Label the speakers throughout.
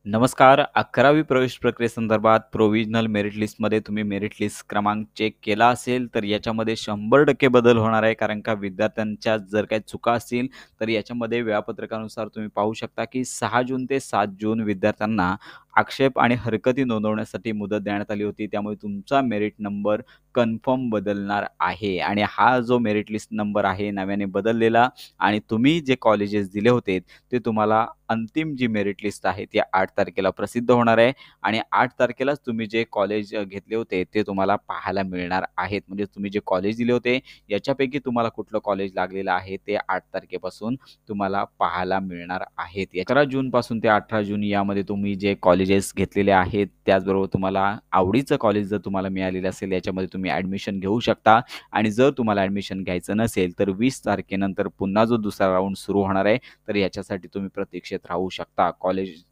Speaker 1: नमस्कार. 11वी प्रवेश प्रक्रियेसंदर्भात provisional merit लिस्टमध्ये तुम्ही मेरिट लिस्ट क्रमांक चेक केला असेल, तर याच्यामध्ये 100% बदल होणार आहे. कारण का विद्यार्थ्यांच्या जर काही चुका असतील, तर याच्यामध्ये वेळापत्रकानुसार तुम्ही पाहू शकता, की 6 जून ते 7 जून विद्यार्थ्यांना आक्षेप आणि हरकती नोंदवण्यासाठी मुदत देण्यात आली होती. त्यामुळे तुमचा मेरिट नंबर कन्फर्म बदलणार आहे आणि हा जो मेरिट लिस्ट नंबर आहे नव्याने बदललेला आणि तुम्ही जे कॉलेजेस दिले होते, ते तुम्हाला अंतिम जी मेरिट लिस्ट आहे ती 8 तारखेला प्रसिद्ध होणार आहे आणि 8 तारखेलाच तुम्ही जे कॉलेज घेतले होते ते तुम्हाला पाहायला मिळणार आहेत. म्हणजे तुम्ही जे कॉलेज दिले होते याच्यापैकी तुम्हाला कुठलं कॉलेज लागलेलं आहे ते 8 तारखेपासून तुम्हाला पाहायला मिळणार आहेत. 11 जूनपासून ते 18 जून यामध्ये तुम्ही जे कॉलेजेस घेतलेले आहेत त्याचबरोबर तुम्हाला आवडीचं कॉलेज जर तुम्हाला मिळालेलं असेल याच्यामध्ये तुम्ही ॲडमिशन घेऊ शकता आणि जर तुम्हाला ॲडमिशन घ्यायचं नसेल तर 20 तारखेनंतर पुन्हा जो दुसरा राउंड सुरू होणार आहे तर याच्यासाठी तुम्ही प्रतीक्षेत राहू शकता. कॉलेज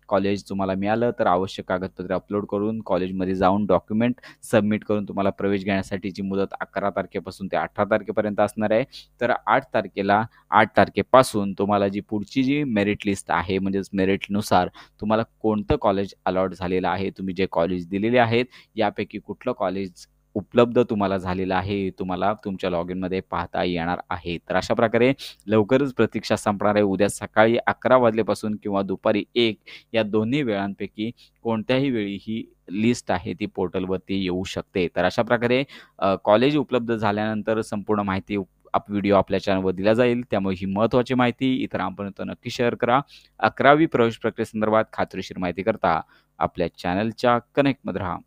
Speaker 1: कॉलेज तुम्हाला मिळालं तर आवश्यक कागदपत्रे अपलोड करून कॉलेजमध्ये जाऊन डॉक्युमेंट सबमिट करून तुम्हाला प्रवेश घेण्यासाठीची मुदत 11 तारखेपासून ते 18 तारखेपर्यंत असणार आहे. तर 8 तारखेपासून तुम्हाला जी पुढची जी मेरिट लिस्ट आहे म्हणजेच मेरिटनुसार तुम्हाला कोणतं कॉलेज अलॉट झालेलं आहे, तुम्ही जे कॉलेज दिलेले आहेत यापैकी कुठलं कॉलेज उपलब्ध तुम्हाला झालेलं आहे, हे तुम्हाला तुमच्या लॉगिनमध्ये पाहता येणार आहे. तर अशा प्रकारे लवकरच प्रतीक्षा संपणार आहे. उद्या सकाळी 11 वाजल्यापासून किंवा दुपारी 1 या दोन्ही वेळांपैकी कोणत्याही वेळी ही लिस्ट आहे ती पोर्टलवरती येऊ शकते. तर अशा प्रकारे कॉलेज उपलब्ध झाल्यानंतर संपूर्ण माहिती व्हिडिओ आपल्या चॅनलवर दिला जाईल. त्यामुळे ही महत्त्वाची माहिती इतरांपर्यंत नक्की शेअर करा. 11वी प्रवेश प्रक्रियेसंदर्भात खात्रीशीर माहिती करता आपल्या चॅनलच्या कनेक्टमध्ये राहा.